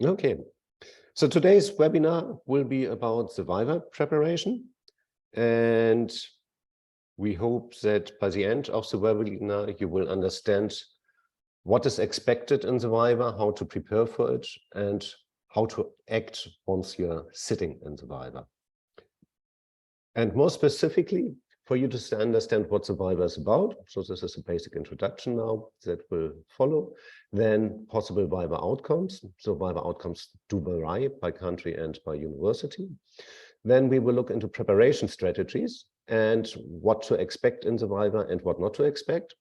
Okay, so today's webinar will be about the Viva preparation, and we hope that by the end of the webinar you will understand what is expected in the Viva, how to prepare for it, and how to act once you're sitting in the Viva. And more specifically, for you to understand what the Viva is about, so this is a basic introduction now that will follow, then possible Viva outcomes. So Viva outcomes do vary by country and by university. Then we will look into preparation strategies and what to expect in the Viva and what not to expect.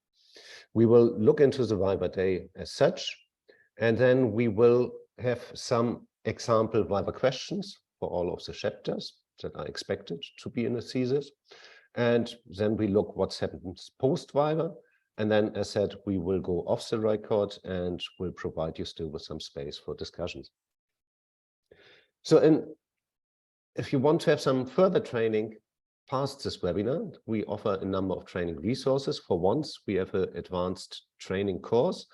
We will look into the Viva day as such, and then we will have some example Viva questions for all of the chapters that are expected to be in a thesis. And then we look what happens post-Viva. And then, as said, we will go off the record and will provide you still with some space for discussions. So if you want to have some further training past this webinar, we offer a number of training resources. For once, we have an advanced training course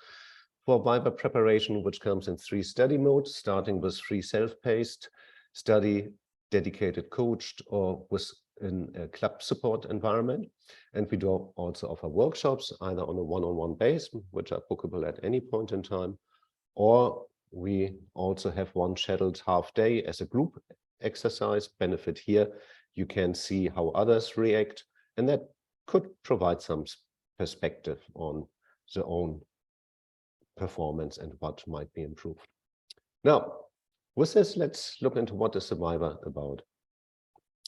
for Viva preparation, which comes in 3 study modes, starting with free self-paced study, dedicated coached, or in a club support environment. And we do also offer workshops, either on a one-on-one base, which are bookable at any point in time, or we also have one scheduled half day as a group exercise. Benefit here, you can see how others react, and that could provide some perspective on their own performance and what might be improved. Now, with this, let's look into what is the Viva about.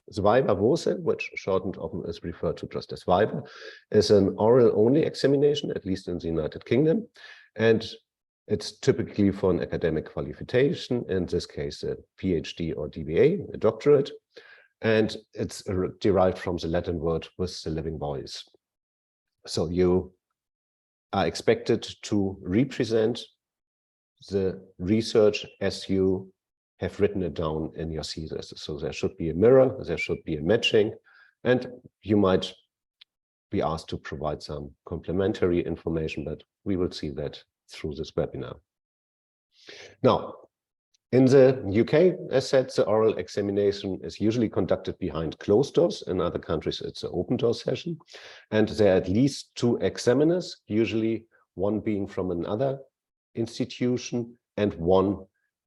The Viva Voce, which shortened often is referred to just as Viva, is an oral-only examination, at least in the United Kingdom, and it's typically for an academic qualification, in this case a PhD or DBA, a doctorate, and it's derived from the Latin word with the living voice. So you are expected to represent the research as you have written it down in your thesis. So there should be a mirror, there should be a matching, and you might be asked to provide some complementary information, but we will see that through this webinar. Now, in the UK, as said, the oral examination is usually conducted behind closed doors. In other countries, it's an open door session. And there are at least 2 examiners, usually one being from another institution and one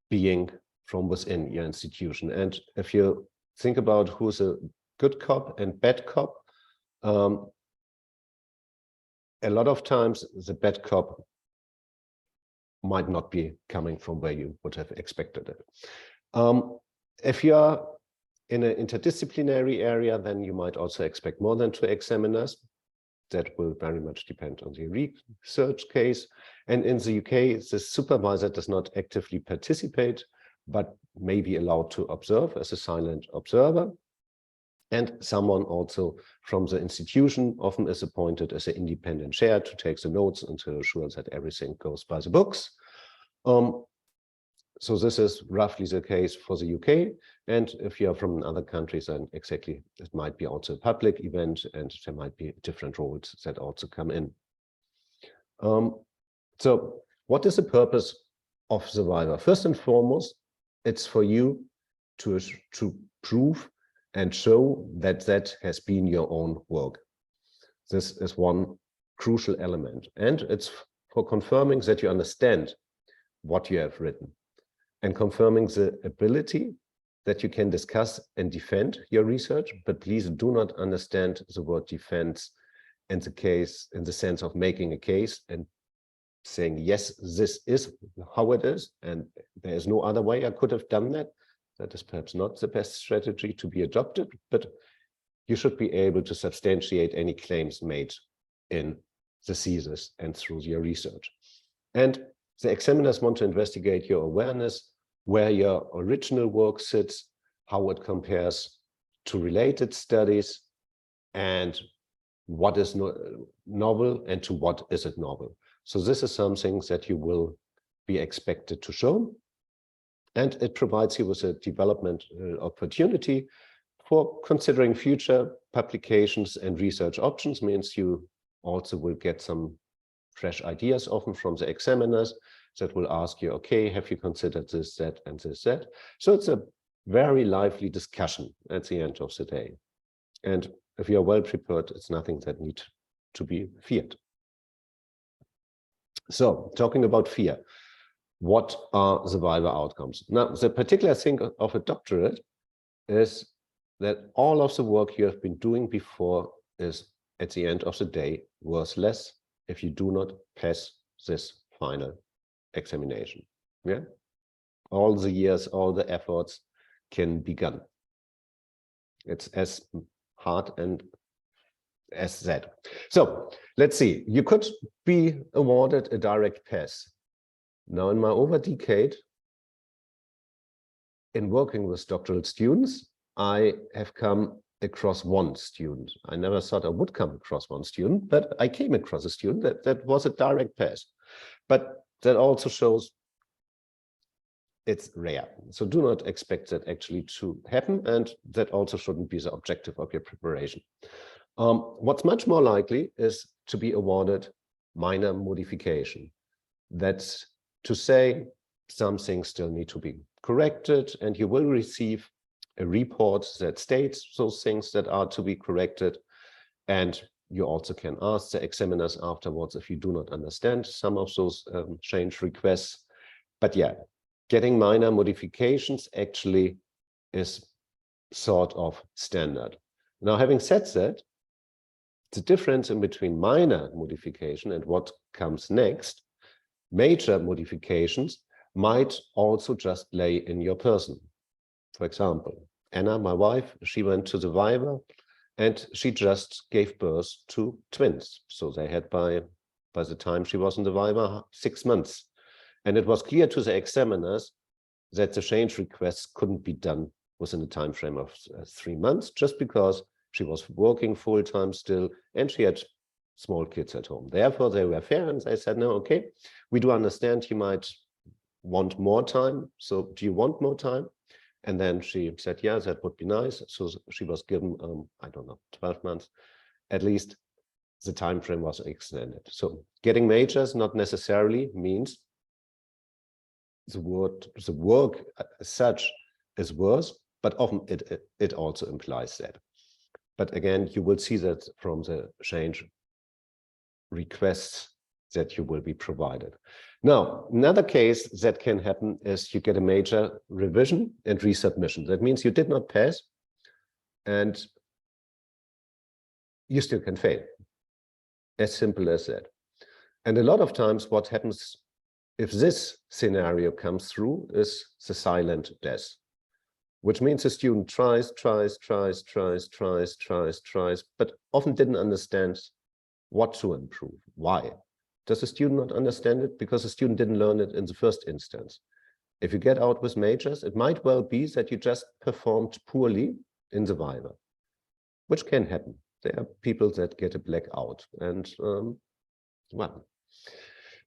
being from within your institution. And if you think about who's a good cop and bad cop, a lot of times the bad cop might not be coming from where you would have expected it. If you are in an interdisciplinary area, then you might also expect more than 2 examiners. That will very much depend on the research case. And in the UK, the supervisor does not actively participate, but may be allowed to observe as a silent observer. And someone also from the institution often is appointed as an independent chair to take the notes and to ensure that everything goes by the books. So this is roughly the case for the UK. And if you are from other countries, then exactly, it might be also a public event, and there might be different roles that also come in. So what is the purpose of the Viva? First and foremost, it's for you to prove and show that that has been your own work. This is one crucial element. And it's for confirming that you understand what you have written and confirming the ability that you can discuss and defend your research. But please do not understand the word defense in the sense of making a case and saying, yes, this is how it is, and there is no other way I could have done that. That is perhaps not the best strategy to be adopted, but you should be able to substantiate any claims made in the thesis and through your research. And the examiners want to investigate your awareness, where your original work sits, how it compares to related studies, and what is novel and to what is it novel. So this is something that you will be expected to show. And it provides you with a development opportunity for considering future publications and research options. Means you also will get some fresh ideas often from the examiners that will ask you, okay, have you considered this, that, and this, that? So it's a very lively discussion at the end of the day. And if you're well prepared, it's nothing that needs to be feared. So talking about fear, what are the Viva outcomes? Now, the particular thing of a doctorate is that all of the work you have been doing before is at the end of the day worthless if you do not pass this final examination. Yeah, all the years, all the efforts can be gone. It's as hard and as that. So let's see, you could be awarded a direct pass. Now, in my over decade in working with doctoral students, I have come across one student. I never thought I would come across one student, but I came across a student that was a direct pass. But that also shows it's rare. So do not expect that actually to happen, and that also shouldn't be the objective of your preparation. What's much more likely is to be awarded minor modification. That's to say some things still need to be corrected, and you will receive a report that states those things that are to be corrected. And you also can ask the examiners afterwards if you do not understand some of those change requests. But yeah, getting minor modifications actually is sort of standard. Now, having said that, the difference in between minor modification and what comes next, major modifications might also lay lay in your person. For example, Anna, my wife, she went to the Viva and she just gave birth to twins. So they had by the time she was in the Viva 6 months. And it was clear to the examiners that the change requests couldn't be done within a time frame of 3 months, just because she was working full-time still and she had small kids at home. Therefore, they were fair and they said, no, okay, we do understand you might want more time. So do you want more time? And then she said, yeah, that would be nice. So she was given, I don't know, 12 months. At least the time frame was extended. So getting majors not necessarily means the work as such is worse, but often it also implies that. But again, you will see that from the change requests that you will be provided. Now, another case that can happen is you get a major revision and resubmission. That means you did not pass and you still can fail. As simple as that. And a lot of times what happens if this scenario comes through is the silent death, which means the student tries, but often didn't understand what to improve. Why? Does the student not understand it? Because the student didn't learn it in the first instance. If you get out with majors, it might well be that you just performed poorly in the Viva, which can happen. There are people that get a blackout, and well,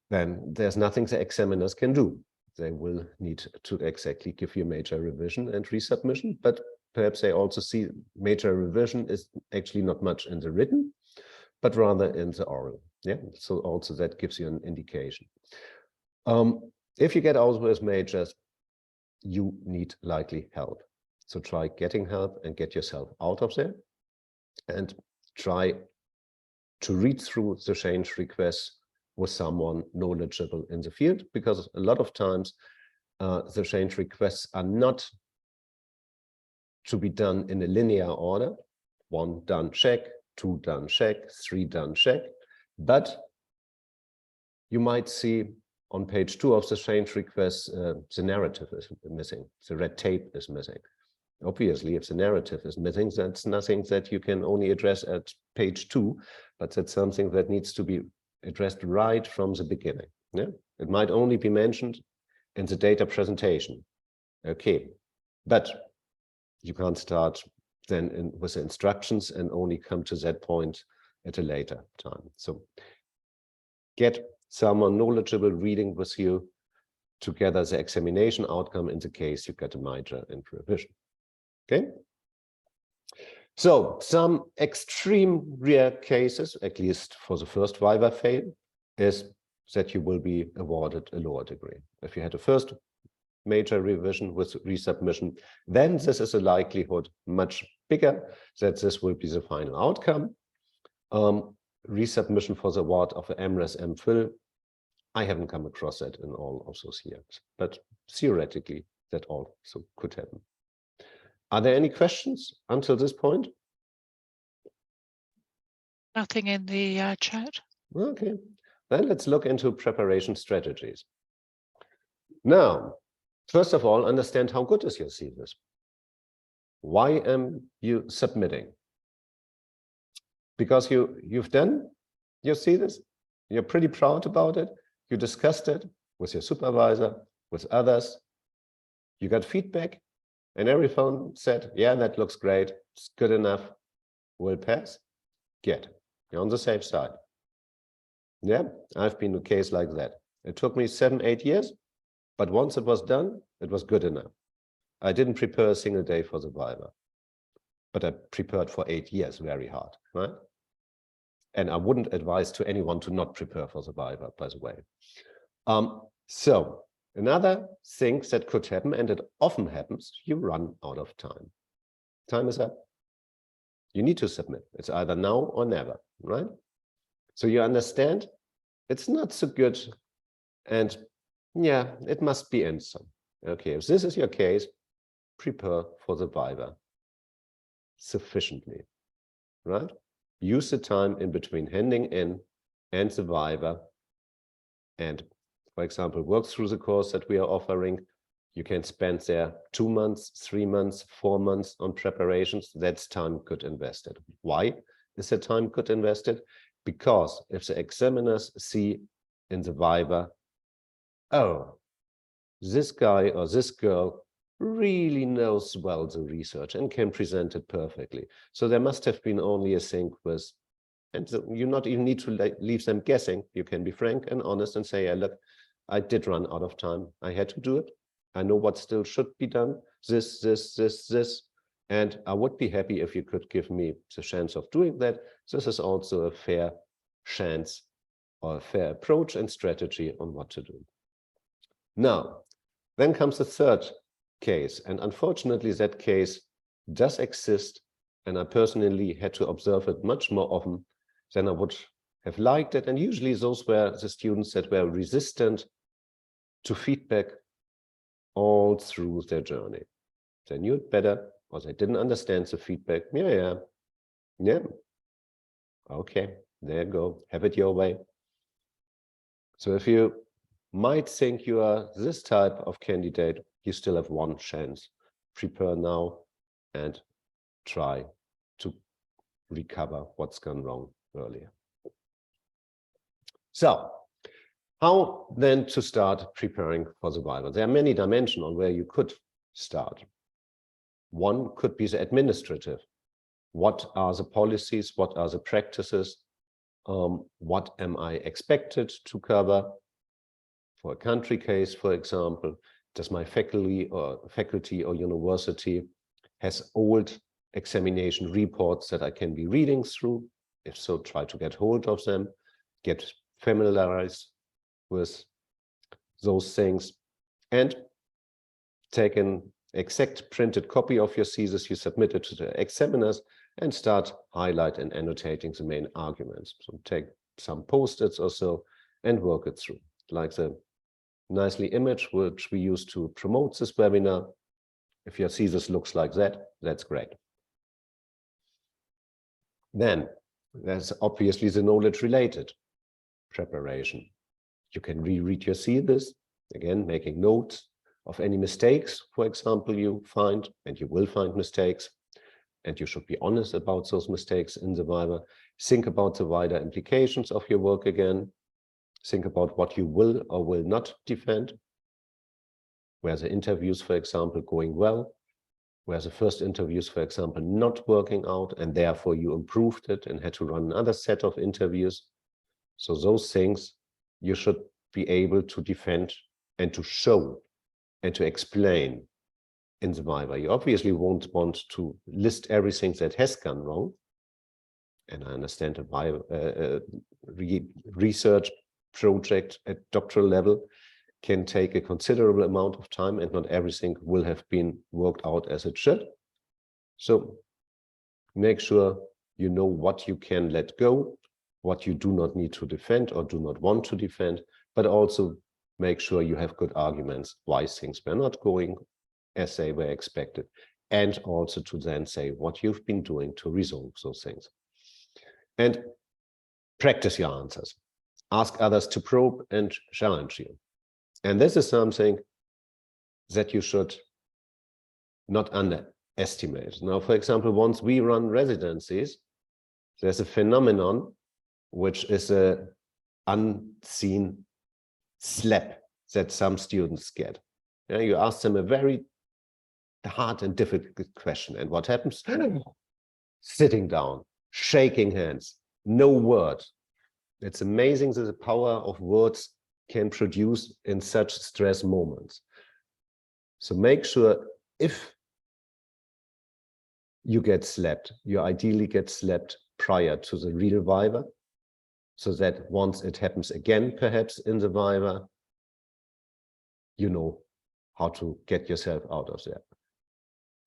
then there's nothing the examiners can do. They will need to exactly give you major revision and resubmission, but perhaps they also see major revision is actually not much in the written, but rather in the oral. Yeah, so also that gives you an indication. If you get out with majors, you need likely help. So try getting help and get yourself out of there, and try to read through the change requests with someone knowledgeable in the field, because a lot of times the change requests are not to be done in a linear order. 1 done, check, 2 done, check, 3 done, check. But you might see on page 2 of the change request, the narrative is missing, the red tape is missing. Obviously, if the narrative is missing, that's nothing that you can only address at page 2, but that's something that needs to be addressed right from the beginning. Yeah? It might only be mentioned in the data presentation. Okay, but you can't start then with the instructions and only come to that point at a later time. So get someone knowledgeable reading with you together the examination outcome in the case you get a major in revision. Okay. So some extreme rare cases, at least for the first Viva fail, is that you will be awarded a lower degree. If you had a first major revision with resubmission, then this is a likelihood much bigger that this will be the final outcome. Resubmission for the award of the MRes MPhil, I haven't come across that in all of those years, but theoretically that also could happen. Are there any questions until this point? Nothing in the chat. Okay, then let's look into preparation strategies. Now, first of all, understand how good is your thesis. Why am you submitting? Because you've done your thesis, you're pretty proud about it, you discussed it with your supervisor, with others, you got feedback, and everyone said, yeah, that looks great, it's good enough, will pass. Get, you're on the safe side. Yeah, I've been in a case like that. It took me 7-8 years, but once it was done, it was good enough. I didn't prepare a single day for the Viva, but I prepared for 8 years very hard, right? And I wouldn't advise to anyone to not prepare for the Viva, by the way. So another thing that could happen, and it often happens, you run out of time. Time is up. You need to submit. It's either now or never, right? So you understand it's not so good, and yeah, it must be in some. Okay, if this is your case, prepare for the Viva sufficiently, right? Use the time in between handing in and the Viva, and, for example, work through the course that we are offering. You can spend there 2 months, 3 months, 4 months on preparations. That's time good invested. Why is the time good invested? Because if the examiners see in the Viva, oh, this guy or this girl really knows well the research and can present it perfectly. So there must have been only a thing with, and so you not even need to leave them guessing. You can be frank and honest and say, yeah, look, I did run out of time. I had to do it. I know what still should be done. This. And I would be happy if you could give me the chance of doing that. This is also a fair chance or a fair approach and strategy on what to do. Now, then comes the third case. And unfortunately, that case does exist. And I personally had to observe it much more often than I would have liked it. And usually those were the students that were resistant to feedback all through their journey. They knew it better, or they didn't understand the feedback. Yeah. Okay, there you go. Have it your way. So if you might think you are this type of candidate, you still have one chance. Prepare now and try to recover what's gone wrong earlier. So, how then to start preparing for the Viva? There are many dimensions on where you could start. One could be the administrative. What are the policies? What are the practices? What am I expected to cover? For a country case, for example, does my faculty or university has old examination reports that I can be reading through? If so, try to get hold of them, get familiarized with those things, and take an exact printed copy of your thesis, you submit it to the examiners, and start highlight and annotating the main arguments. So take some post-its or so and work it through, like the nicely image which we use to promote this webinar. If your thesis looks like that, that's great. Then there's obviously the knowledge-related preparation. You can reread your thesis, again, making notes of any mistakes, for example, you find, and you will find mistakes, and you should be honest about those mistakes in the Viva. Think about the wider implications of your work again. Think about what you will or will not defend. Were the interviews, for example, going well? Were the first interviews, for example, not working out, and therefore you improved it and had to run another set of interviews? So those things you should be able to defend and to show and to explain in the Viva. You obviously won't want to list everything that has gone wrong. And I understand research project at doctoral level can take a considerable amount of time, and not everything will have been worked out as it should. So make sure you know what you can let go, what you do not need to defend or do not want to defend, but also make sure you have good arguments why things were not going as they were expected, and also to then say what you've been doing to resolve those things. And practice your answers. Ask others to probe and challenge you. And this is something that you should not underestimate. Now, for example, once we run residencies, there's a phenomenon which is an unseen slap that some students get. Yeah, you ask them a very hard and difficult question, and what happens? Sitting down, shaking hands, no word. It's amazing that the power of words can produce in such stress moments. So make sure if you get slapped, you ideally get slapped prior to the real Viva, so that once it happens again, perhaps in the Viva, you know how to get yourself out of there.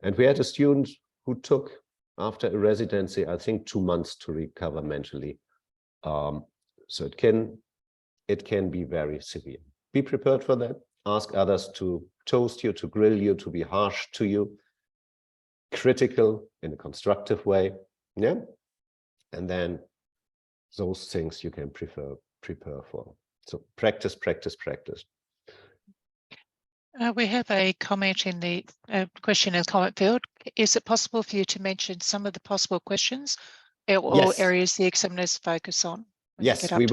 And we had a student who took, after a residency, I think 2 months to recover mentally. So it can be very severe. Be prepared for that. Ask others to toast you, to grill you, to be harsh to you, critical in a constructive way. Yeah. And then those things you can prepare for. So practice, practice, practice. We have a comment in the question and comment field. Is it possible for you to mention some of the possible questions or Yes. areas the examiners focus on? Yes, we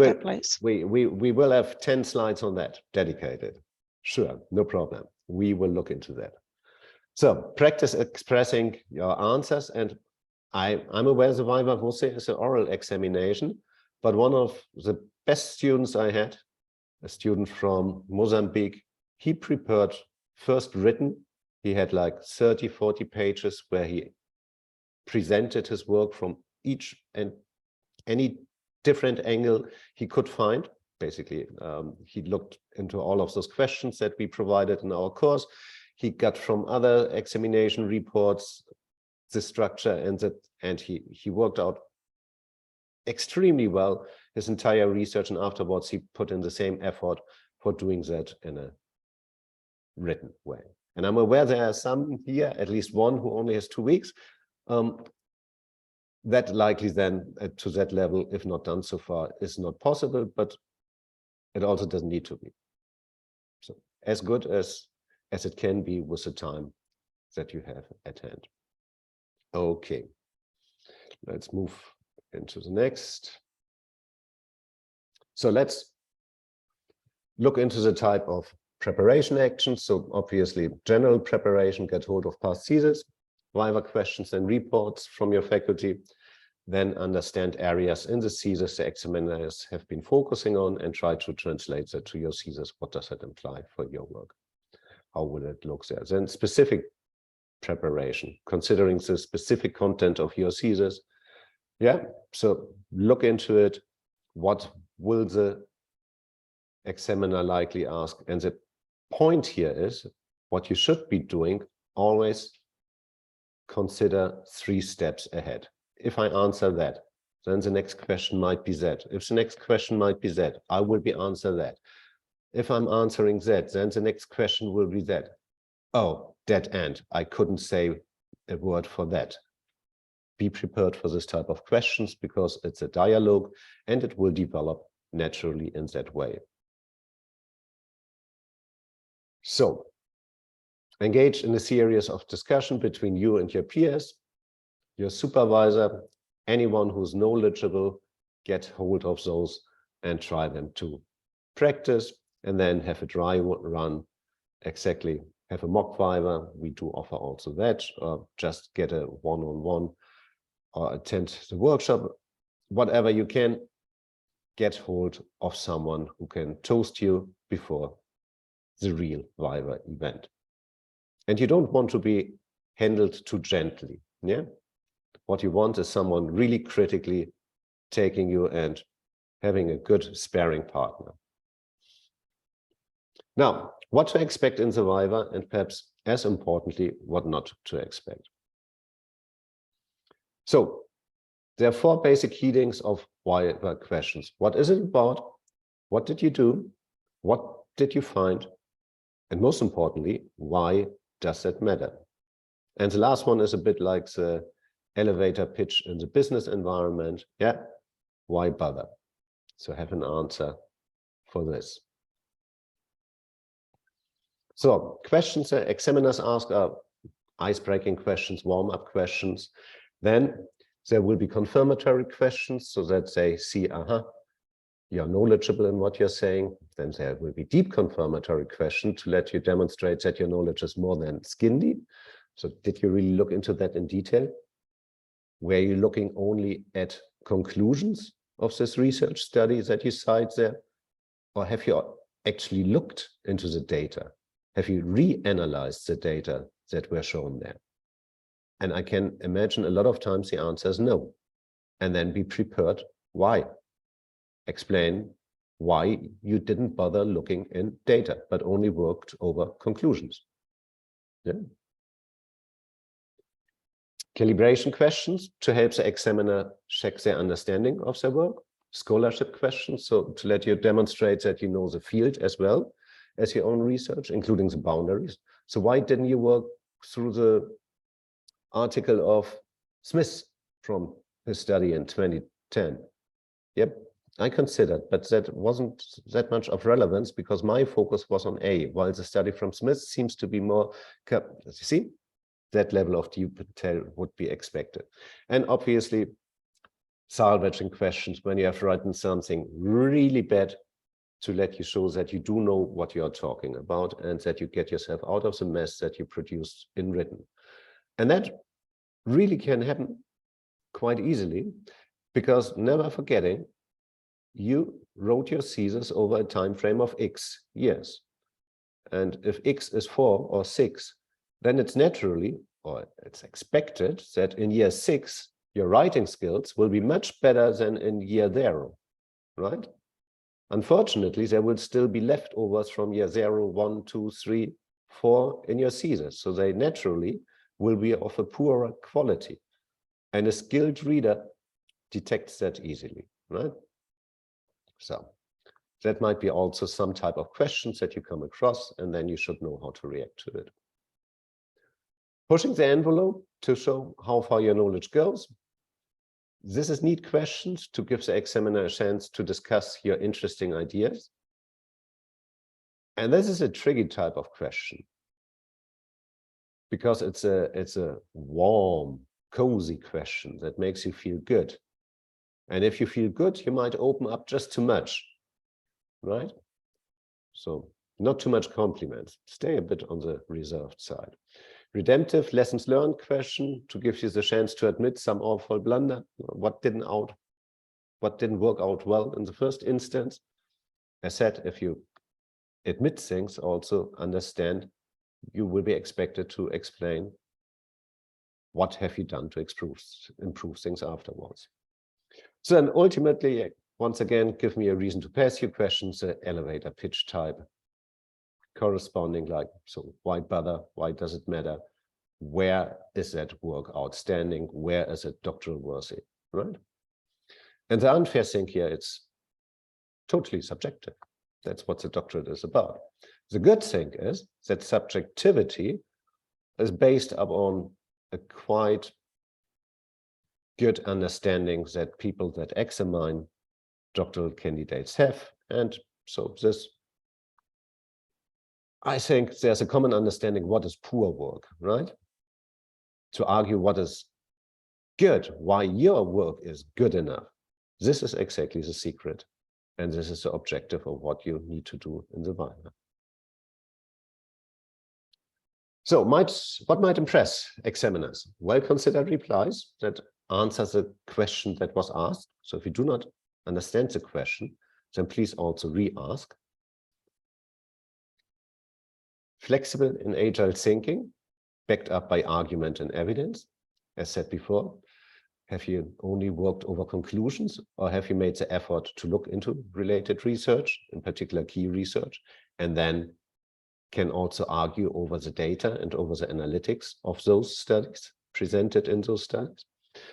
will. We will have 10 slides on that dedicated. Sure, no problem. We will look into that. So practice expressing your answers. And I'm aware the Viva Voce is an oral examination, but one of the best students I had, a student from Mozambique, he prepared first written. He had like 30, 40 pages where he presented his work from each and any different angle he could find. Basically, he looked into all of those questions that we provided in our course. He got from other examination reports the structure, and he worked out extremely well his entire research, and afterwards he put in the same effort for doing that in a written way. And I'm aware there are some here, at least one who only has 2 weeks. That likely then to that level, if not done so far, is not possible, but it also doesn't need to be. So as good as it can be with the time that you have at hand. Okay, let's move into the next. So let's look into the type of preparation actions. So obviously general preparation, get hold of past thesis, Viva questions and reports from your faculty, then understand areas in the thesis the examiners have been focusing on and try to translate that to your thesis. What does that imply for your work? How will it look there? Then specific preparation, considering the specific content of your thesis. Yeah, so look into it. What will the examiner likely ask? And the point here is what you should be doing, always consider 3 steps ahead. If I answer that, then the next question might be that. If the next question might be that, I will be answer that. If I'm answering that, then the next question will be that. Oh, dead end. I couldn't say a word for that. Be prepared for this type of questions because it's a dialogue and it will develop naturally in that way. So, engage in a series of discussion between you and your peers, your supervisor, anyone who's knowledgeable. Get hold of those and try them to practice, and then have a dry run. Exactly, have a mock Viva. We do offer also that, or just get a one-on-one or attend the workshop. Whatever you can, get hold of someone who can toast you before the real Viva event. And you don't want to be handled too gently. Yeah. What you want is someone really critically taking you and having a good sparring partner. Now, what to expect in the Viva, and perhaps as importantly, what not to expect. So there are 4 basic headings of Viva questions. What is it about? What did you do? What did you find? And most importantly, why does that matter? And the last one is a bit like the elevator pitch in the business environment. Yeah, why bother? So have an answer for this. So questions that examiners ask are ice-breaking questions, warm-up questions. Then there will be confirmatory questions so that they see, you're knowledgeable in what you're saying. Then there will be deep confirmatory questions to let you demonstrate that your knowledge is more than skin deep. So did you really look into that in detail? Were you looking only at conclusions of this research study that you cite there? Or have you actually looked into the data? Have you reanalyzed the data that were shown there? And I can imagine a lot of times the answer is no. And then be prepared why. Explain why you didn't bother looking in data, but only worked over conclusions. Yeah. Calibration questions to help the examiner check their understanding of their work. Scholarship questions, so to let you demonstrate that you know the field as well as your own research, including the boundaries. So why didn't you work through the article of Smith from his study in 2010? Yep, I considered, but that wasn't that much of relevance because my focus was on A, while the study from Smith seems to be more, you see, that level of detail would be expected. And obviously, salvaging questions when you have written something really bad to let you show that you do know what you're talking about and that you get yourself out of the mess that you produced in written. And that really can happen quite easily because never forgetting, you wrote your thesis over a time frame of X years. And if X is 4 or 6, then it's naturally, or it's expected that in year 6, your writing skills will be much better than in year 0, right? Unfortunately, there will still be leftovers from year 0, 1, 2, 3, 4 in your thesis. So they naturally will be of a poorer quality. And a skilled reader detects that easily, right? So that might be also some type of questions that you come across, and then you should know how to react to it. Pushing the envelope to show how far your knowledge goes. This is neat questions to give the examiner a chance to discuss your interesting ideas. And this is a tricky type of question because it's a warm, cozy question that makes you feel good. And if you feel good, you might open up just too much, right? So not too much compliments. Stay a bit on the reserved side. Redemptive lessons learned question to give you the chance to admit some awful blunder. What didn't work out well in the first instance. As said, if you admit things, also understand you will be expected to explain what have you done to improve things afterwards. So then ultimately, once again, give me a reason to pass you questions, the elevator pitch type. Corresponding like, so why bother? Why does it matter? Where is that work outstanding? Where is it doctoral worthy, right? And the unfair thing here, it's totally subjective. That's what the doctorate is about. The good thing is that subjectivity is based upon a quite good understanding that people that examine doctoral candidates have. And so this, I think there's a common understanding what is poor work, right? To argue what is good, why your work is good enough. This is exactly the secret. And this is the objective of what you need to do in the Viva. So what might impress examiners? Well-considered replies that answer the question that was asked. So if you do not understand the question, then please also re-ask. Flexible and agile thinking, backed up by argument and evidence. As said before, have you only worked over conclusions, or have you made the effort to look into related research, in particular key research, and then can also argue over the data and over the analytics of those studies presented in those studies.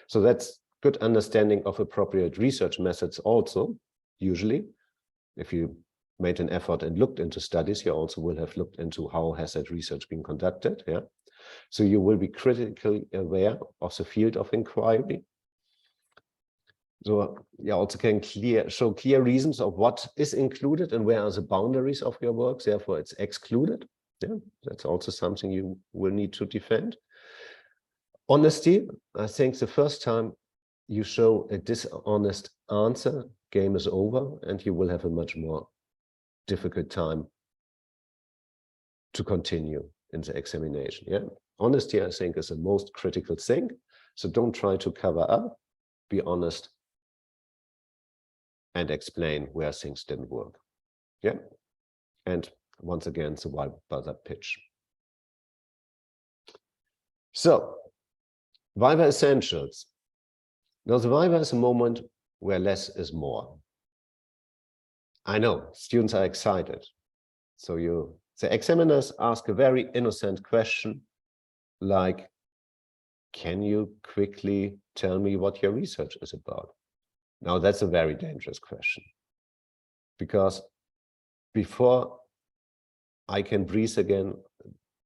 So that's good understanding of appropriate research methods also. Usually, if you made an effort and looked into studies, you also will have looked into how has that research been conducted. Yeah. So you will be critically aware of the field of inquiry. So you also can show clear reasons of what is included and where are the boundaries of your work, therefore it's excluded. Yeah, that's also something you will need to defend. Honesty, I think the first time you show a dishonest answer, game is over and you will have a much more difficult time to continue in the examination. Yeah, honesty, I think, is the most critical thing. So don't try to cover up, be honest and explain where things didn't work. Yeah, and once again, the why bother pitch. So, Viva Essentials. Now, the Viva is a moment where less is more. I know, students are excited. So the examiners ask a very innocent question like, can you quickly tell me what your research is about? Now, that's a very dangerous question, because before I can breathe again,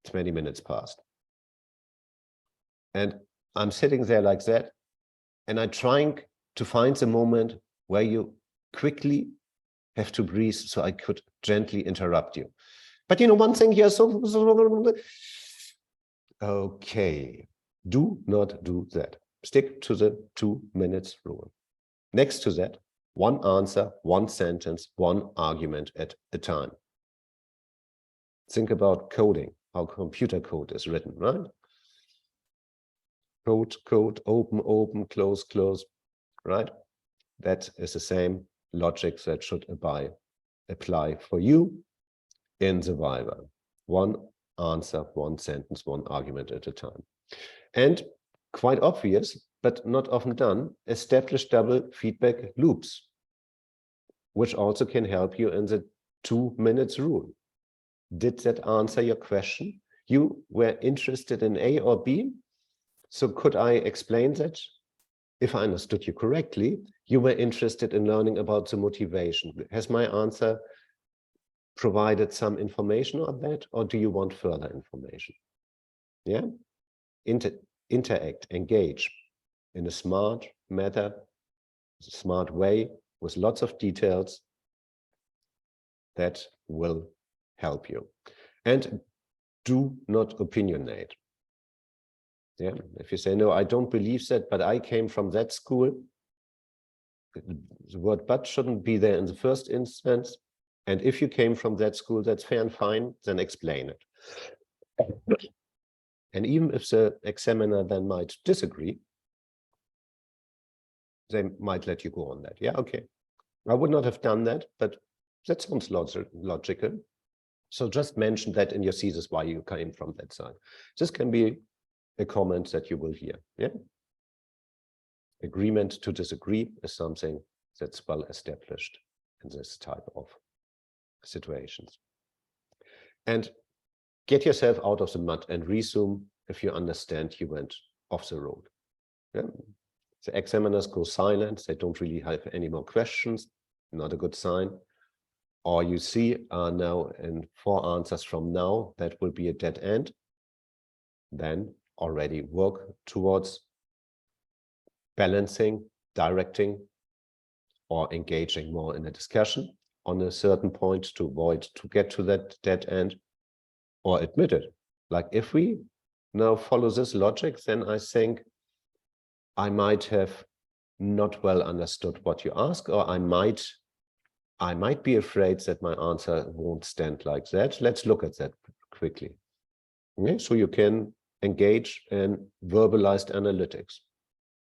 20 minutes passed. And I'm sitting there like that, and I'm trying to find the moment where you quickly have to breathe so I could gently interrupt you. But you know, one thing here, okay, do not do that. Stick to the 2 minutes rule. Next to that, one answer, one sentence, one argument at a time. Think about coding, how computer code is written, right? Code, code, open, open, close, close, right? That is the same logic that should apply for you in the Viva. One answer, one sentence, one argument at a time. And quite obvious, but not often done, establish double feedback loops, which also can help you in the 2 minutes rule. Did that answer your question? You were interested in A or B? So could I explain that? If I understood you correctly, you were interested in learning about the motivation. Has my answer provided some information on that, or do you want further information? Yeah, interact, engage in a smart manner, smart way with lots of details that will help you. And do not opinionate. Yeah, if you say, no, I don't believe that, but I came from that school, the word but shouldn't be there in the first instance. And if you came from that school, that's fair and fine, then explain it. And even if the examiner then might disagree, they might let you go on that. Yeah, okay. I would not have done that, but that sounds logical. So just mention that in your thesis why you came from that side. This can be a comment that you will hear. Yeah. Agreement to disagree is something that's well established in this type of situations. And get yourself out of the mud and resume if you understand you went off the road. Yeah. The examiners go silent, they don't really have any more questions, not a good sign. Or you see now in 4 answers from now, that will be a dead end. Then already work towards balancing, directing, or engaging more in a discussion on a certain point to avoid to get to that dead end, or admit it. Like if we now follow this logic, then I think I might have not well understood what you ask, or I might be afraid that my answer won't stand like that. Let's look at that quickly. Okay, so you can engage in verbalized analytics.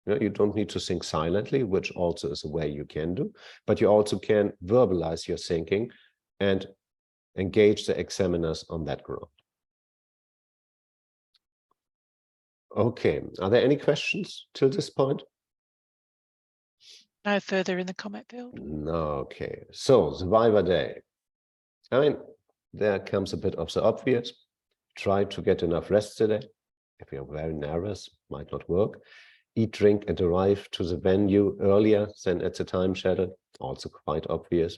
You don't need to think silently, which also is a way you can do, but you also can verbalize your thinking and engage the examiners on that ground. Okay, are there any questions till this point? No further in the comment field. No, okay, so the Viva Day. I mean, there comes a bit of the obvious. Try to get enough rest today. If you're very nervous, might not work. Eat, drink, and arrive to the venue earlier than at the time schedule. Also quite obvious.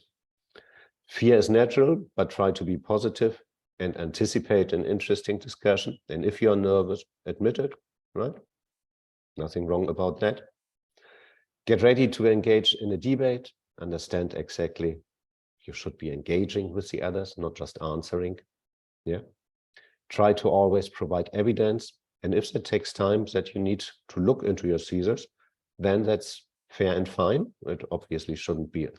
Fear is natural, but try to be positive and anticipate an interesting discussion. And if you're nervous, admit it, right? Nothing wrong about that. Get ready to engage in a debate. Understand exactly you should be engaging with the others, not just answering. Yeah. Try to always provide evidence. And if it takes time that you need to look into your thesis, then that's fair and fine. It obviously shouldn't be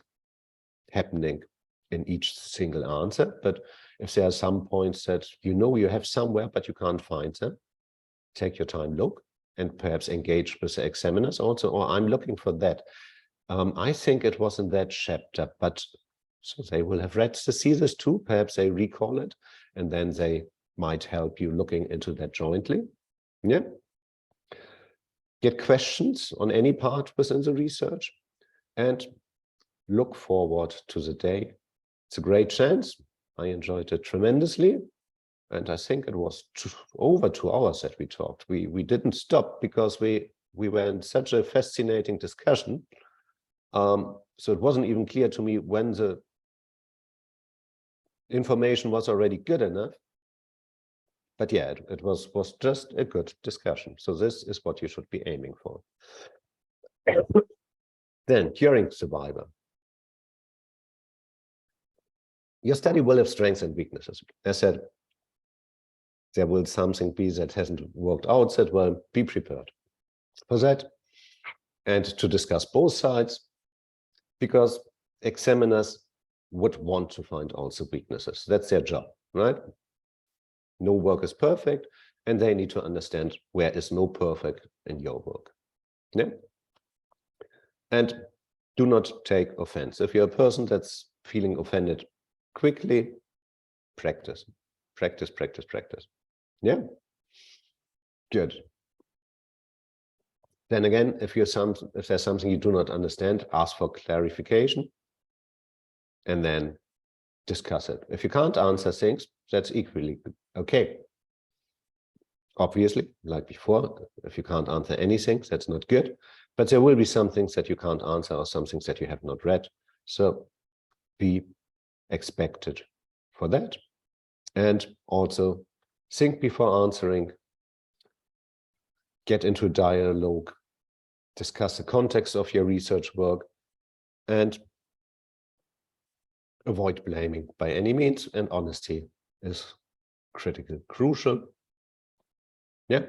happening in each single answer. But if there are some points that you have somewhere, but you can't find them, take your time, look, and perhaps engage with the examiners also, or I'm looking for that. I think it was in that chapter, but so they will have read the thesis too. Perhaps they recall it, and then they might help you looking into that jointly. Yeah. Get questions on any part within the research and look forward to the day. It's a great chance. I enjoyed it tremendously. And I think it was over 2 hours that we talked. We didn't stop because we were in such a fascinating discussion. So it wasn't even clear to me when the information was already good enough. But yeah, it was just a good discussion. So this is what you should be aiming for. Then, during survival, your study will have strengths and weaknesses. As said, there will something be that hasn't worked out that well. Be prepared for that and to discuss both sides, because examiners would want to find also weaknesses. That's their job, right? No work is perfect, and they need to understand where is no perfect in your work. Yeah? And do not take offense. If you're a person that's feeling offended quickly, practice. Practice, practice, practice. Yeah? Good. Then again, if there's something you do not understand, ask for clarification and then discuss it. If you can't answer things, that's equally okay. Obviously, like before, if you can't answer anything, that's not good. But there will be some things that you can't answer or some things that you have not read. So be expected for that. And also think before answering, get into dialogue, discuss the context of your research work, and avoid blaming by any means. And honesty is critical, crucial. Yeah.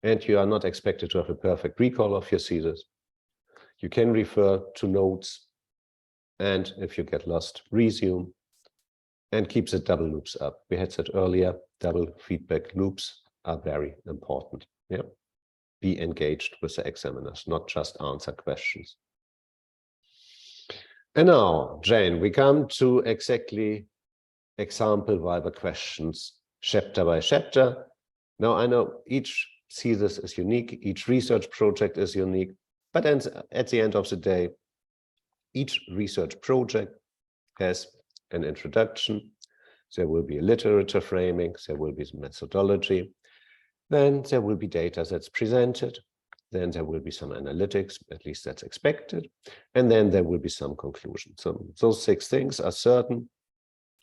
And you are not expected to have a perfect recall of your thesis. You can refer to notes, and if you get lost, resume, and keep the double loops up. We had said earlier, double feedback loops are very important. Yeah. Be engaged with the examiners, not just answer questions. And now, Jane, we come to exactly example Viva questions, chapter by chapter. Now, I know each thesis is unique, each research project is unique, but at the end of the day, each research project has an introduction. There will be a literature framing, there will be methodology, then there will be data that's presented, then there will be some analytics, at least that's expected, and then there will be some conclusion. So those 6 things are certain,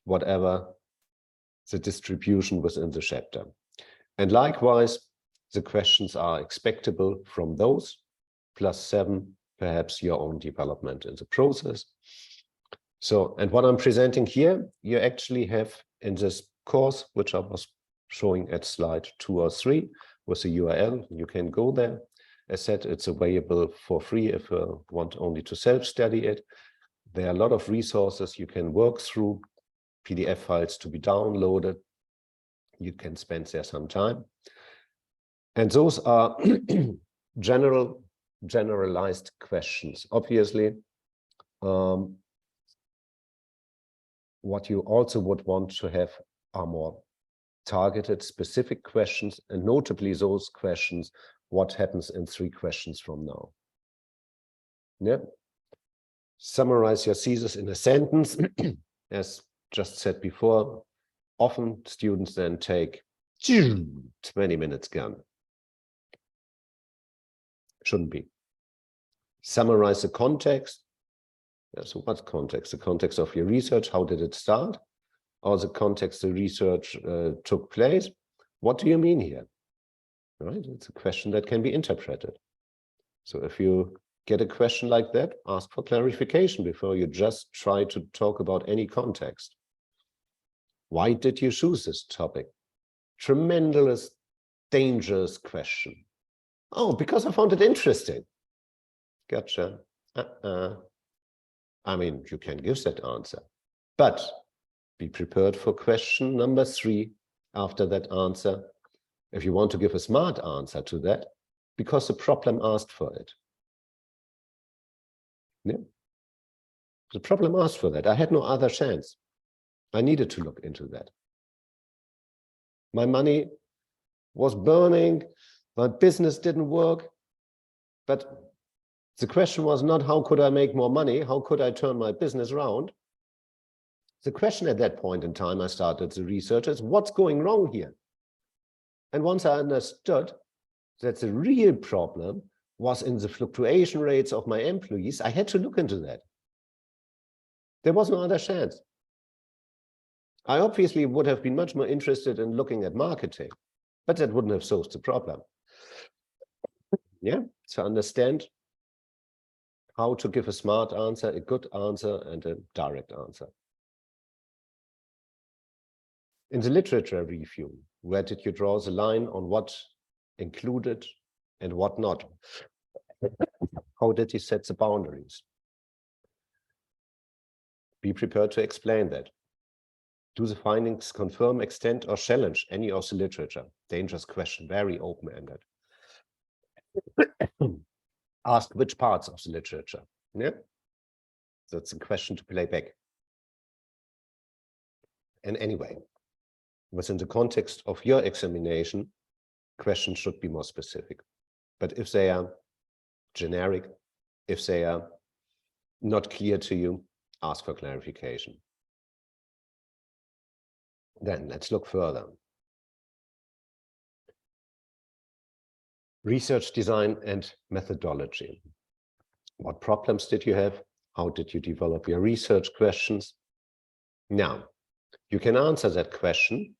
whatever the distribution within the chapter. And likewise, the questions are expectable from those, +7, perhaps your own development in the process. So, and what I'm presenting here, you actually have in this course, which I was showing at slide 2 or 3 with the URL, you can go there. As said, it's available for free if you want only to self-study it. There are a lot of resources you can work through, PDF files to be downloaded. You can spend there some time. And those are generalized questions. Obviously, what you also would want to have are more targeted, specific questions, and notably those questions, what happens in 3 questions from now? Yeah. Summarize your thesis in a sentence, as just said before, often students then take 20 minutes gone. Shouldn't be. Summarize the context. Yeah, so what context? The context of your research, how did it start? Or the context the research took place? What do you mean here? Right? It's a question that can be interpreted. So if you get a question like that, ask for clarification before you just try to talk about any context. Why did you choose this topic? Tremendous, dangerous question. Oh, because I found it interesting. Gotcha. I mean, you can give that answer, but be prepared for question number 3 after that answer. If you want to give a smart answer to that, because the problem asked for it. Yeah. The problem asked for that. I had no other chance. I needed to look into that. My money was burning, my business didn't work, but the question was not how could I make more money, how could I turn my business around? The question at that point in time I started the research is what's going wrong here? And once I understood that the real problem was in the fluctuation rates of my employees, I had to look into that. There was no other chance. I obviously would have been much more interested in looking at marketing, but that wouldn't have solved the problem. Yeah, to understand how to give a smart answer, a good answer, and a direct answer. In the literature review, where did you draw the line on what included and what not? How did you set the boundaries? Be prepared to explain that. Do the findings confirm, extend, or challenge any of the literature? Dangerous question, very open-ended. Ask which parts of the literature. Yeah, that's a question to play back. And anyway, within the context of your examination, questions should be more specific. But if they are generic, if they are not clear to you, ask for clarification. Then let's look further. Research design and methodology. What problems did you have? How did you develop your research questions? Now, you can answer that question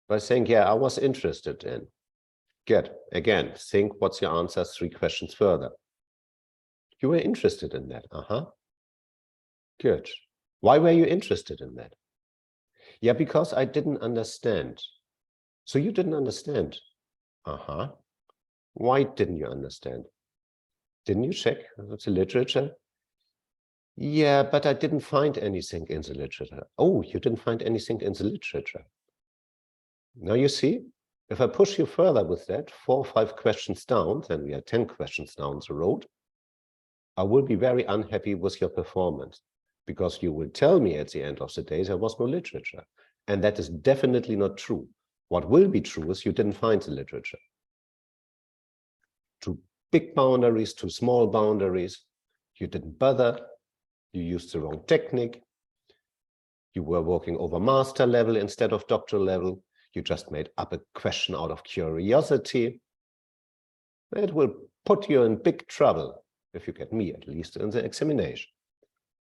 by saying, yeah, I was interested in. Good. Again, think what's your answer 3 questions further. You were interested in that. Good. Why were you interested in that? Yeah, because I didn't understand. So you didn't understand. Why didn't you understand? Didn't you check the literature? Yeah, but I didn't find anything in the literature. Oh, you didn't find anything in the literature. Now you see, if I push you further with that, 4 or 5 questions down, then we are 10 questions down the road, I will be very unhappy with your performance, because you will tell me at the end of the day there was no literature. And that is definitely not true. What will be true is you didn't find the literature. Too big boundaries, too small boundaries, you didn't bother, you used the wrong technique, you were working over master level instead of doctoral level, you just made up a question out of curiosity. It will put you in big trouble, if you get me, at least in the examination.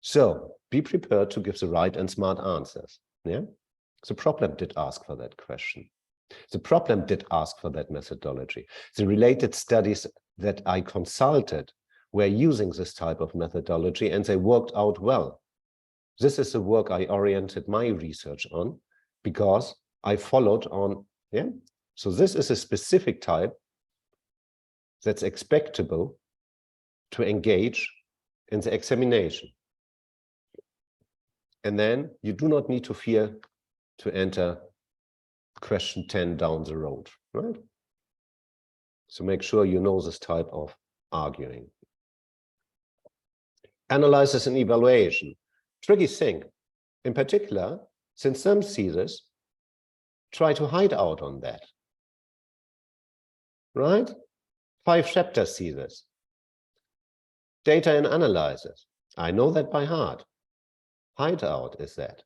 So be prepared to give the right and smart answers. Yeah? The problem did ask for that question. The problem did ask for that methodology. The related studies that I consulted were using this type of methodology and they worked out well. This is the work I oriented my research on because I followed on, yeah? So this is a specific type that's expectable to engage in the examination. And then you do not need to fear to enter question 10 down the road, right? So make sure you know this type of arguing. Analysis and evaluation. Tricky thing. In particular, since some theses try to hide out on that. Right? 5-chapter thesis. Data and analysis. I know that by heart. Hideout is that.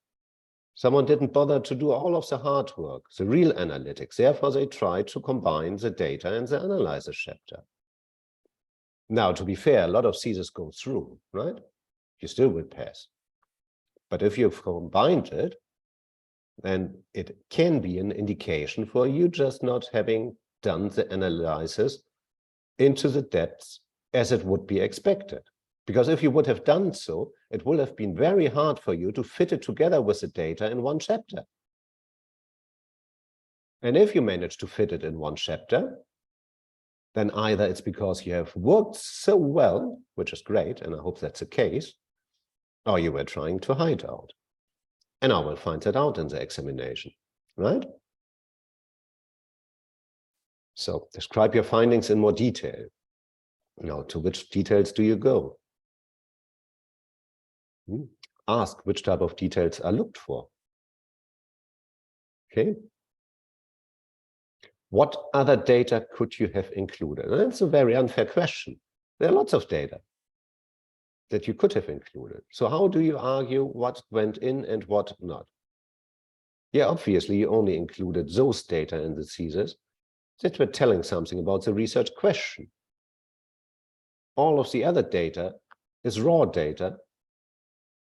Someone didn't bother to do all of the hard work, the real analytics. Therefore, they tried to combine the data and the analysis chapter. Now, to be fair, a lot of theses go through, right? You still would pass. But if you've combined it, then it can be an indication for you just not having done the analysis into the depths as it would be expected. Because if you would have done so, it would have been very hard for you to fit it together with the data in one chapter. And if you manage to fit it in one chapter, then either it's because you have worked so well, which is great, and I hope that's the case, or you were trying to hide out. And I will find that out in the examination, right? So describe your findings in more detail. Now, to which details do you go? Ask which type of details are looked for. Okay. What other data could you have included? And that's a very unfair question. There are lots of data that you could have included. So how do you argue what went in and what not? Yeah, obviously, you only included those data in the thesis that were telling something about the research question. All of the other data is raw data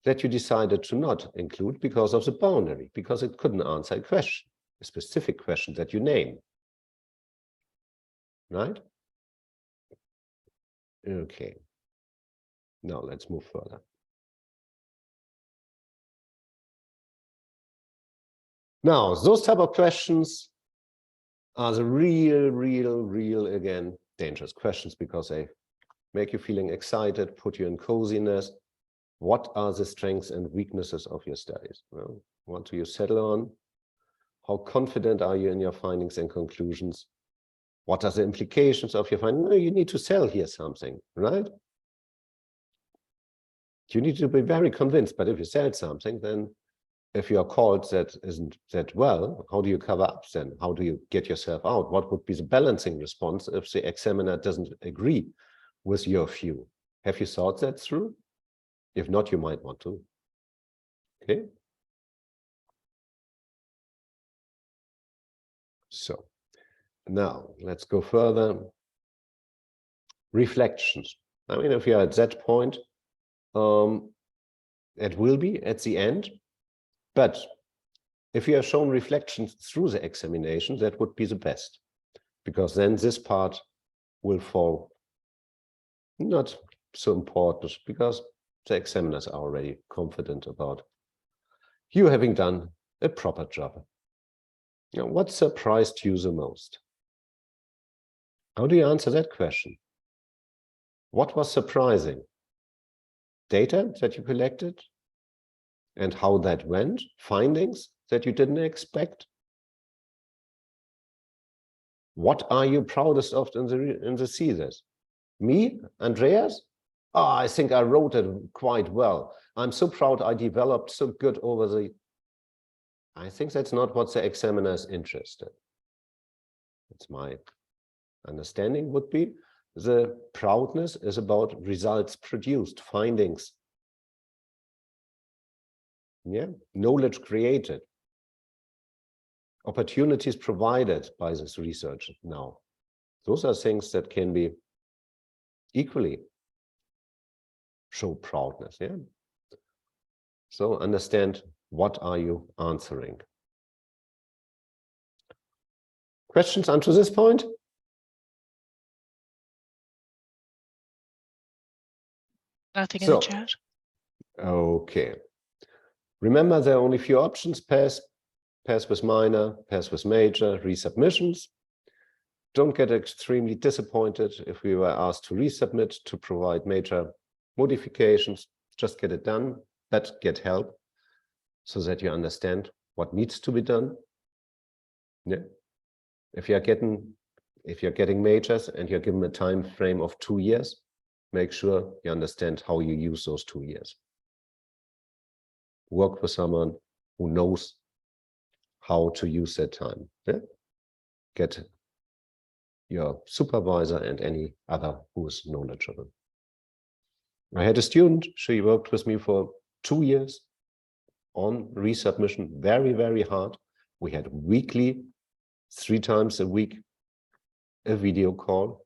that you decided to not include because of the boundary, because it couldn't answer a question, a specific question that you name. Right? Okay. Now let's move further. Now, those type of questions are the real, again, dangerous questions because they make you feeling excited, put you in coziness. What are the strengths and weaknesses of your studies? Well, what do you settle on? How confident are you in your findings and conclusions? What are the implications of your findings? No, you need to sell here something, right? You need to be very convinced, but if you sell something, then if you are called that isn't that well, how do you cover up then? How do you get yourself out? What would be the balancing response if the examiner doesn't agree with your view? Have you thought that through? If not, you might want to. Okay. So now let's go further. Reflections. I mean, if you're at that point, it will be at the end. But if you have shown reflections through the examination, that would be the best, because then this part will fall not so important because the examiners are already confident about you having done a proper job. Now, what surprised you the most? How do you answer that question? What was surprising? Data that you collected and how that went? Findings that you didn't expect? What are you proudest of in the thesis? Me, Andreas? Oh, I think I wrote it quite well. I'm so proud I developed so good over the... I think that's not what the examiner is interested. That's my understanding would be. The proudness is about results produced, findings. Yeah, knowledge created. Opportunities provided by this research now. Those are things that can be equally show proudness. Yeah. So understand, what are you answering? Questions unto this point? Nothing in the chat. Okay. Remember, there are only a few options: pass, pass with minor, pass with major, resubmissions. Don't get extremely disappointed if we were asked to resubmit, to provide major modifications. Just get it done, but get help so that you understand what needs to be done. Yeah. If you're getting majors and you're given a time frame of 2 years, make sure you understand how you use those 2 years. Work with someone who knows how to use that time. Yeah? Get your supervisor and any other who is knowledgeable. I had a student, she worked with me for 2 years. on resubmission very, very hard. We had weekly, 3 times a week, a video call.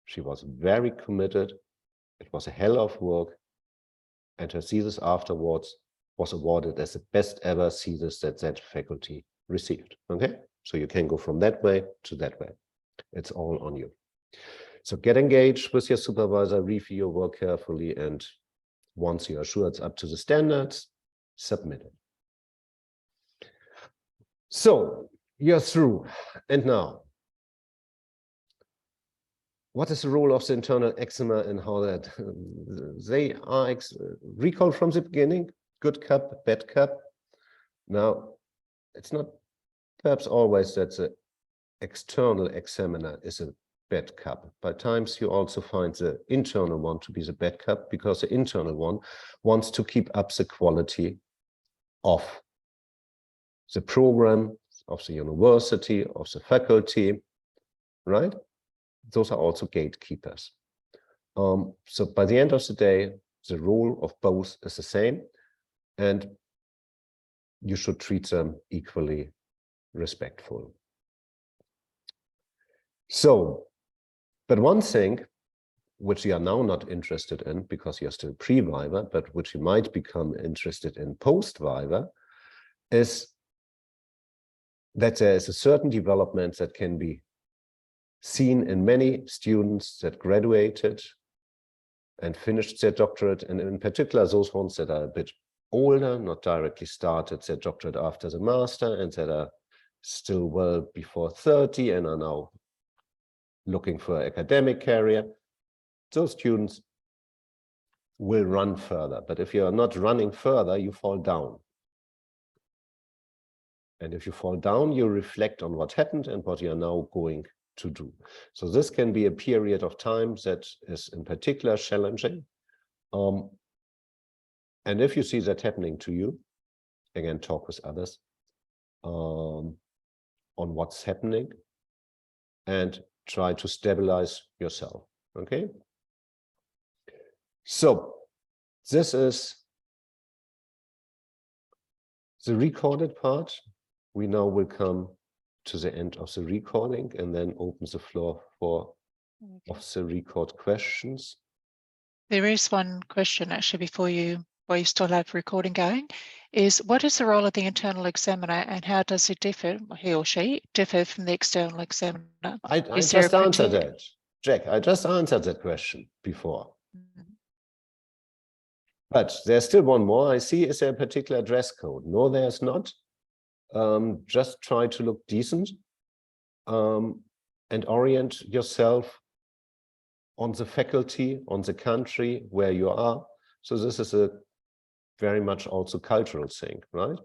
She was very committed. It was a hell of work. And her thesis afterwards was awarded as the best ever thesis that faculty received. Okay, so you can go from that way to that way. It's all on you. So get engaged with your supervisor, review your work carefully, and once you are sure it's up to the standards, submit it. So you're through. And now, what is the role of the internal eczema and how that they are recalled from the beginning? Good cup, bad cup. Now, it's not perhaps always that the external examiner is a bad cup. By times you also find the internal one to be the bad cup, because the internal one wants to keep up the quality of the program, of the university, of the faculty, right? Those are also gatekeepers. So by the end of the day, the role of both is the same, and you should treat them equally respectful. So, but one thing which you are now not interested in because you're still pre-Viva, but which you might become interested in post-Viva, is that there is a certain development that can be seen in many students that graduated and finished their doctorate, and in particular those ones that are a bit older, not directly started their doctorate after the master, and that are still well before 30 and are now looking for an academic career. Those students will run further, but if you are not running further, you fall down. And if you fall down, you reflect on what happened and what you are now going to do. So this can be a period of time that is in particular challenging. And if you see that happening to you, again, talk with others on what's happening and try to stabilize yourself, okay? So this is the recorded part. We now will come to the end of the recording and then open the floor for of the record questions. There is one question actually before you, while you still have recording going, is what is the role of the internal examiner and how does it differ, he or she, differ from the external examiner? I just answered that, Jack. I just answered that question before. But there's still one more. I see, is there a particular dress code? No, there's not. Just try to look decent and orient yourself on the faculty, on the country where you are. So this is a very much also cultural thing, right?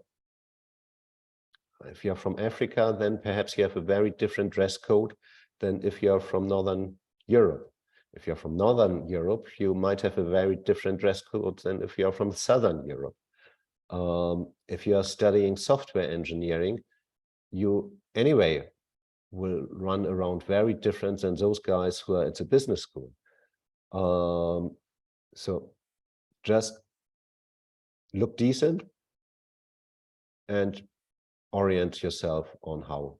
If you're from Africa, then perhaps you have a very different dress code than if you're from Northern Europe. If you're from Northern Europe, you might have a very different dress code than if you're from Southern Europe. If you are studying software engineering, you anyway will run around very different than those guys who are at the business school. So just look decent and orient yourself on how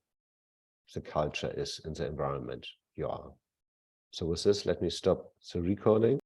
the culture is in the environment you are. So with this, let me stop the recording.